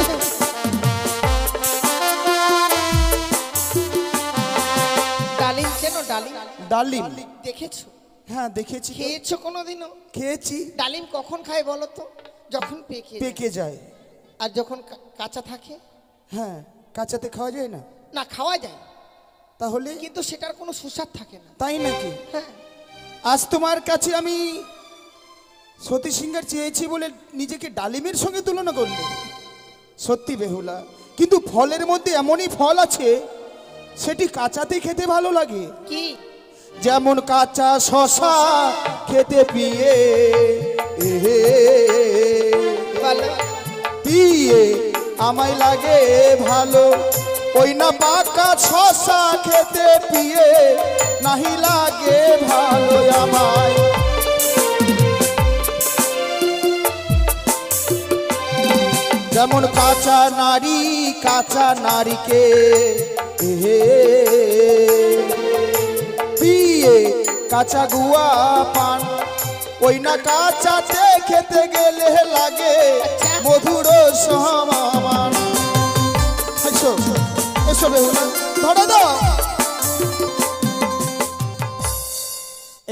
Speaker 2: ডালিম চেনো? ডালিম
Speaker 1: ডালিম?
Speaker 2: দেখেছো?
Speaker 1: হ্যাঁ দেখেছি তো।
Speaker 2: খেয়েছো কোনোদিনও?
Speaker 1: খেয়েছি।
Speaker 2: ডালিম কখন খায় বলো তো? যখন পেকে যায়।
Speaker 1: পেকে যায়।
Speaker 2: আর যখন কাঁচা থাকে?
Speaker 1: হ্যাঁ, কাঁচাতে খাওয়া যায় না?
Speaker 2: না, খাওয়া যায়,
Speaker 1: তাহলে?
Speaker 2: কিন্তু সেটার কোনো সুস্বাদ থাকে না।
Speaker 1: তাই নাকি?
Speaker 2: হ্যাঁ।
Speaker 1: আজ তোমার কাছে আমি সতী সিংহার চেয়েছি বলে নিজেকে ডালিমের সঙ্গে তুলনা করলে? সত্যি বেহুলা, কিন্তু ফলের মধ্যে এমনই ফল আছে সেটি কাঁচাতে খেতে ভালো লাগে।
Speaker 2: কি?
Speaker 1: যেমন কাঁচা শশা খেতে পিয়ে
Speaker 2: বলো।
Speaker 1: পিয়ে আমায় লাগে ভালো, ওই না পাকা শশা খেতে পিয়ে নাহি লাগে ভালো আমায়। যেমন কাঁচা নারীকে পিয়ে কাঁচা গুয়া পান, ওই না কাঁচাতে খেতে গেলে লাগে মধুর সমান। এসো এসো বেহুলা, ধরা দাও।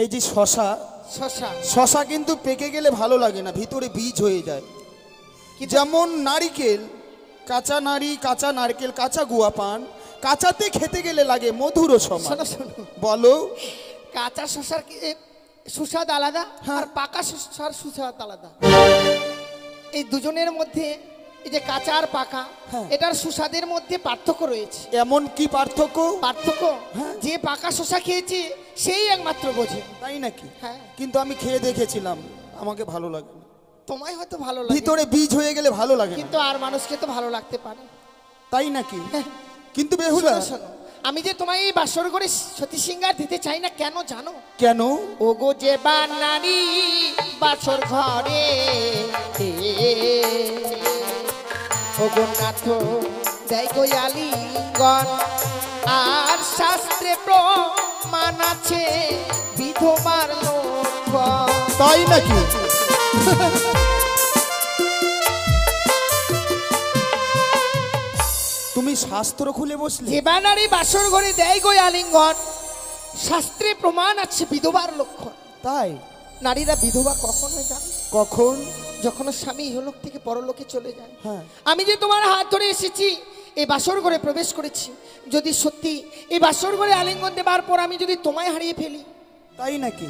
Speaker 1: এই যে শশা, শশা কিন্তু পেকে গেলে ভালো লাগে না, ভিতরে বীজ হয়ে যায়। যেমন নারিকেল, কাঁচা নারকেল, কাঁচা গুয়া পান কাঁচাতে খেতে গেলে লাগে মধুর সমান। বলো।
Speaker 2: কাঁচা শশার সুস্বাদ আলাদা,
Speaker 1: হ্যাঁ।
Speaker 2: আর পাকা শশার সুস্বাদ আলাদা। এই দুজনের মধ্যে, এই যে কাঁচা আর পাকা,
Speaker 1: হ্যাঁ।
Speaker 2: এটার সুস্বাদের মধ্যে পার্থক্য রয়েছে।
Speaker 1: এমন কি পার্থক্য?
Speaker 2: হ্যাঁ। যে পাকা শশা খেয়েছে সেই একমাত্র বোঝে।
Speaker 1: তাই নাকি?
Speaker 2: হ্যাঁ।
Speaker 1: কিন্তু আমি খেয়ে দেখেছিলাম, আমাকে ভালো লাগে।
Speaker 2: তোমায় হয়তো ভালো লাগে,
Speaker 1: ভিতরে বীজ হয়ে গেলে ভালো লাগে
Speaker 2: কিন্তু আর মানুষকে তো ভালো লাগতে পারে।
Speaker 1: তাই নাকি? কিন্তু বেহুলা,
Speaker 2: শোনো, আমি যে তোমায় এই বাসর করে সতী সিংহার দিতে চাই না কেন জানো?
Speaker 1: কেন?
Speaker 2: ও গো যে বানারি বাসর ঘরে, ও গো নাথ দেয় গো আলিঙ্গন, আর শাস্ত্রে প্রমাণ আছে বিধবার লক্ষণ।
Speaker 1: তাই নাকি? শাস্ত্র খুলে বসলে?
Speaker 2: যে বা নারী বাসর ঘরে দেয় গো আলিঙ্গন, শাস্ত্রে প্রমাণ আছে বিধবার লক্ষণ।
Speaker 1: তাই?
Speaker 2: নারীরা বিধবা কখন হয় জানো?
Speaker 1: কখন?
Speaker 2: যখন স্বামী ইহলোক থেকে পরলোকে চলে যায়।
Speaker 1: হ্যাঁ।
Speaker 2: আমি যে তোমার হাত ধরে এসেছি, এই বাসর ঘরে প্রবেশ করেছি, যদি সত্যি এই বাসর ঘরে আলিঙ্গন দেবার পর আমি যদি তোমায় হারিয়ে ফেলি।
Speaker 1: তাই নাকি?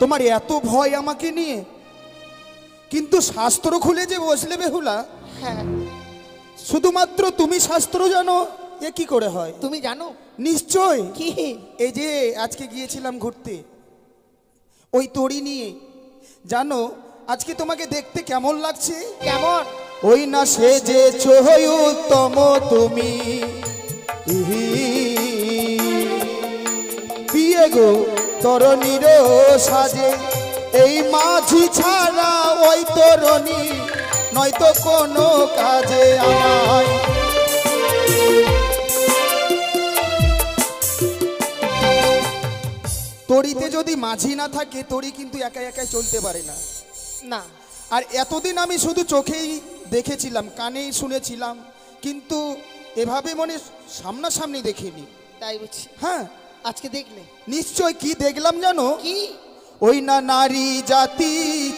Speaker 1: তোমার এত ভয় আমাকে নিয়ে? কিন্তু শাস্ত্র খুলে যে বসলে বেহুলা,
Speaker 2: হ্যাঁ।
Speaker 1: শুধুমাত্র তুমি শাস্ত্র জানো, এ কি করে হয়?
Speaker 2: তুমি জানো?
Speaker 1: নিশ্চয়।
Speaker 2: কি?
Speaker 1: এই যে আজকে গিয়েছিলাম ঘুরতে ওই তরি নিয়ে, জানো আজকে তোমাকে দেখতে কেমন লাগছে?
Speaker 2: কেমন?
Speaker 1: ওই না সেজেছ উত্তম তুমি, বিয়ে গো তরণীর সাজে, এই মাঝি ছাড়া ওই তরণী নয়তো কোনো কাজে আমায়। তরিতে যদি মাঝি না থাকে, তরি কিন্তু একা একাই চলতে পারে না।
Speaker 2: না।
Speaker 1: আর এতদিন আমি শুধু চোখেই দেখেছিলাম, কানেই শুনেছিলাম, কিন্তু এভাবে মনে সামনাসামনি দেখিনি।
Speaker 2: তাই বুঝছি।
Speaker 1: হ্যাঁ।
Speaker 2: আজকে দেখলে?
Speaker 1: নিশ্চয়। কি দেখলাম জানো?
Speaker 2: কি?
Speaker 1: ওই না নারী জাতি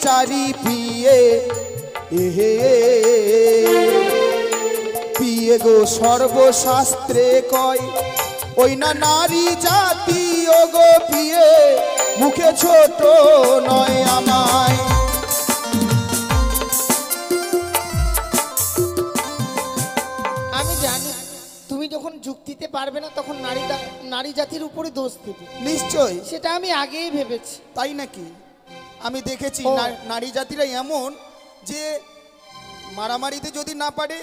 Speaker 1: চারি পিয়ে, পিয়ে গো সর্বশাস্ত্রে কয়, ওই না নারী জাতি ও গো পিয়ে, মুখে ছোট নয় আমায়।
Speaker 2: আমি জানি তুমি যখন যুক্তিতে পারবে না তখন নারী জাতির উপরে দোষ দেবে।
Speaker 1: নিশ্চয়।
Speaker 2: সেটা আমি আগেই ভেবেছি।
Speaker 1: তাই নাকি? আমি দেখেছি
Speaker 2: ও।
Speaker 1: নারী জাতিরা এমন যে মারামারিতে যদি না পারে,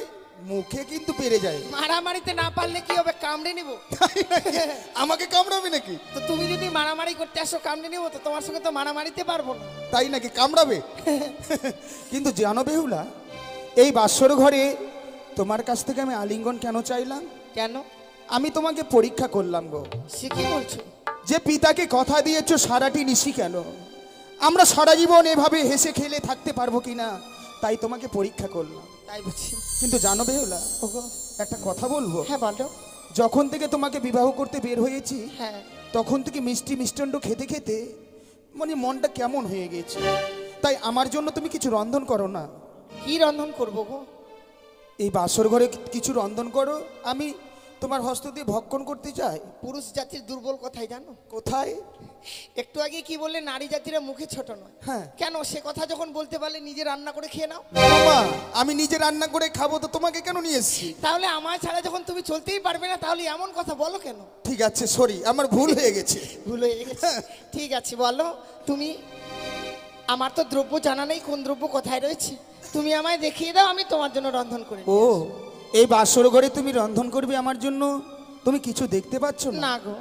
Speaker 1: মুখে কিন্তু পেরে যায়।
Speaker 2: মারামারিতে না পারলে কি হবে? কামড়ে নিব।
Speaker 1: আমাকে কামড়াবে নাকি?
Speaker 2: তো তুমি যদি মারামারি করতে আসো কামড়ে নিব, তো তোমার সঙ্গে তো মারামারিতে পারবো না।
Speaker 1: তাই নাকি? কামড়াবে? কিন্তু জানো বেহুলা, এই বাসর ঘরে তোমার কাছ থেকে আমি আলিঙ্গন কেন চাইলাম?
Speaker 2: কেন?
Speaker 1: আমি তোমাকে পরীক্ষা করলাম গো।
Speaker 2: সে কি বলছো?
Speaker 1: যে পিতাকে কথা দিয়েছো সারাটি নিশি কেন, আমরা সারা জীবন এভাবে হেসে খেলে থাকতে পারবো কিনা, তাই তোমাকে পরীক্ষা করলাম।
Speaker 2: তাই বুঝছি।
Speaker 1: কিন্তু জানো বেহুলা, একটা কথা বলবো?
Speaker 2: হ্যাঁ বলো।
Speaker 1: যখন থেকে তোমাকে বিবাহ করতে বের হয়েছি,
Speaker 2: হ্যাঁ।
Speaker 1: তখন থেকে মিষ্টি মিষ্টান্ন খেতে খেতে মানে মনটা কেমন হয়ে গেছে। তাই আমার জন্য তুমি কিছু রন্ধন করো না।
Speaker 2: কি রন্ধন করবো গো?
Speaker 1: এই বাসর ঘরে কিছু রন্ধন করো, আমি তোমার হস্ত দিয়ে ভক্ষণ করতে চাই।
Speaker 2: পুরুষ জাতির দুর্বল কথাই জানো?
Speaker 1: কোথায়?
Speaker 2: একটু আগে কি বললে নারী জাতিরা মুখে ছোট নয়?
Speaker 1: হ্যাঁ।
Speaker 2: কেন সে কথা যখন বলতে পারলে নিজে রান্না করে খেয়ে নাও।
Speaker 1: মামা, আমি নিজে রান্না করে খাবো তো তোমাকে কেন নিয়ে এসেছি?
Speaker 2: তাহলে আমার ছাড়া যখন তুমি চলতেই পারবে না, তাহলে এমন কথা বলো কেন?
Speaker 1: ঠিক আছে, সরি, আমার ভুল হয়ে গেছে।
Speaker 2: ভুল হয়ে গেছে। ঠিক আছে, বলো তুমি। আমার তো দ্রব্য জানা নেই কোন দ্রব্য কোথায় রয়েছে, তুমি আমায় দেখিয়ে দাও, আমি তোমার জন্য রন্ধন করে
Speaker 1: ও, এই বাসর ঘরে তুমি রন্ধন করবে আমার জন্য? তুমি কিছু দেখতে পাচ্ছ না?
Speaker 2: না গো।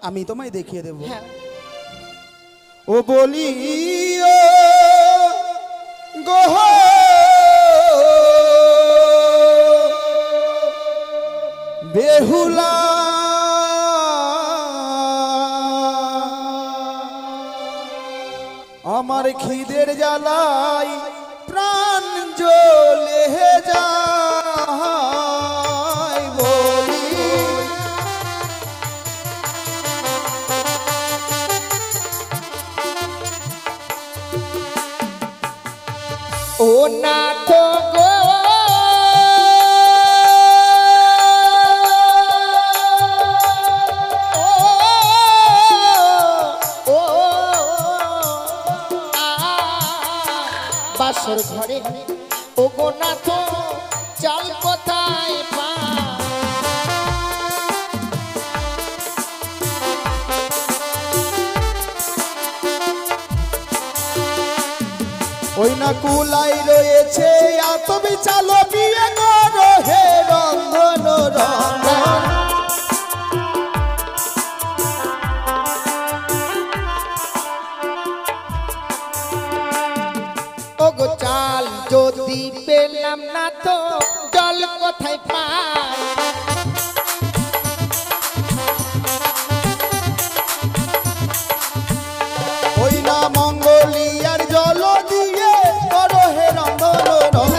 Speaker 1: আমি তোমায় দেখিয়ে দেবো।
Speaker 2: হ্যাঁ।
Speaker 1: ও বলি ও গোহ, বেহুলা আমার খিদের জ্বালাই প্রাণ জ্বলে যায়, বলি
Speaker 2: ও না তো গো, বাসর ঘরে ও গো না তো চাল কোথায় পা,
Speaker 1: ওই না কুলাই রয়েছে এত বিচালো বিয়ে করো হে রন্ধন রন্ধন।
Speaker 2: ও গো চাল যদি পেলাম না তো জল কোথায় পাই,
Speaker 1: ওই না মঙ্গলিয়ার জল দিয়ে করো হে রন্ধন রন্ধন।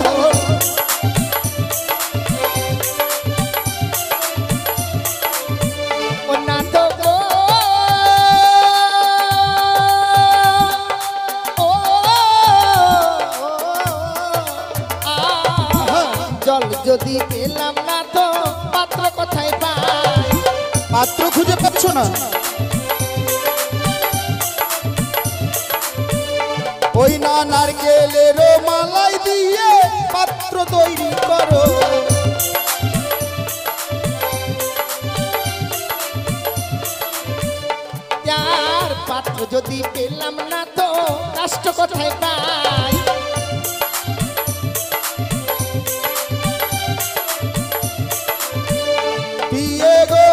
Speaker 2: যদি পেলাম না তো পাত্র কোথায় পাই?
Speaker 1: পাত্র খুঁজে পাচ্ছ না? ওই না নারকেলের মালাই দিয়ে পাত্র তৈরি করো।
Speaker 2: যার পাত্র যদি পেলাম না তো কাষ্ট কোথায় পাই?
Speaker 1: বিয়ে গো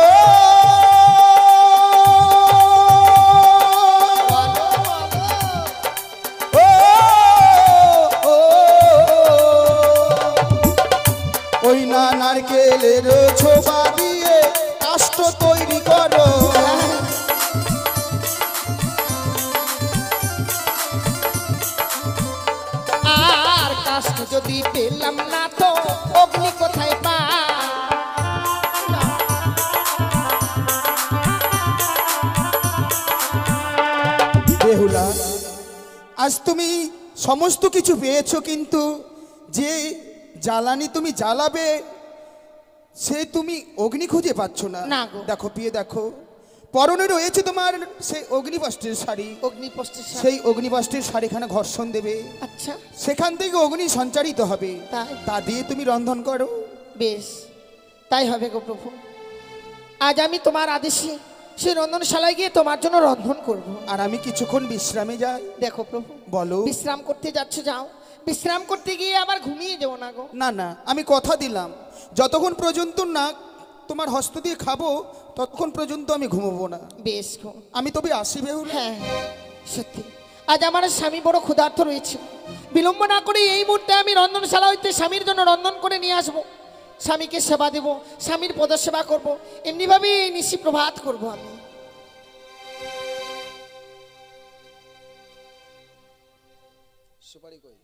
Speaker 1: ও, ও, ওই না নারকেলের ছোবা দিয়ে কাষ্ঠ তৈরি করো।
Speaker 2: আর কাষ্ট যদি পেলাম না তো অগ্নি কোথায় পাই?
Speaker 1: বেহুলা, আজ তুমি সমস্ত কিছু পেয়েছো, কিন্তু যে জ্বালানি তুমি জ্বালাবে সে তুমি অগ্নি খুঁজে পাচ্ছ না।
Speaker 2: না গো।
Speaker 1: দেখো পিয়ে দেখো, পরনে রয়েছে তোমার সেই অগ্নিবস্ত্রের শাড়ি।
Speaker 2: অগ্নিপষ্টের সাথে।
Speaker 1: সেই অগ্নিবস্ত্রের শাড়িখানা ঘর্ষণ দেবে,
Speaker 2: আচ্ছা
Speaker 1: সেখান থেকে অগ্নি সঞ্চারিত হবে,
Speaker 2: তাই?
Speaker 1: তা দিয়ে তুমি রন্ধন করো।
Speaker 2: বেশ, তাই হবে গো প্রভু। আজ আমি তোমার আদেশে সেই রন্ধনশালায় গিয়ে তোমার জন্য রন্ধন করব।
Speaker 1: আর আমি কিছুক্ষণ বিশ্রামে যাই।
Speaker 2: দেখো প্রভু,
Speaker 1: বলো।
Speaker 2: বিশ্রাম করতে যাচ্ছ যাও, বিশ্রাম করতে গিয়ে আবার ঘুমিয়ে যাও না গো।
Speaker 1: না না, আমি কথা দিলাম যতক্ষণ পর্যন্ত না তোমার হস্ত দিয়ে খাবো ততক্ষণ পর্যন্ত আমি ঘুমবো না।
Speaker 2: বেশ গো।
Speaker 1: আমি তবে আসি বেহুলা।
Speaker 2: হ্যাঁ সত্যি, আজ আমার স্বামী বড় ক্ষুধার্ত রয়েছে। বিলম্ব না করে এই মুহূর্তে আমি রন্ধনশালা হইতে স্বামীর জন্য রন্ধন করে নিয়ে আসবো। স্বামীকে সেবা দেব, স্বামীর পদসেবা করব, এমনিভাবেই এই নিশি প্রভাত করব আমি।
Speaker 1: সুপারি কই?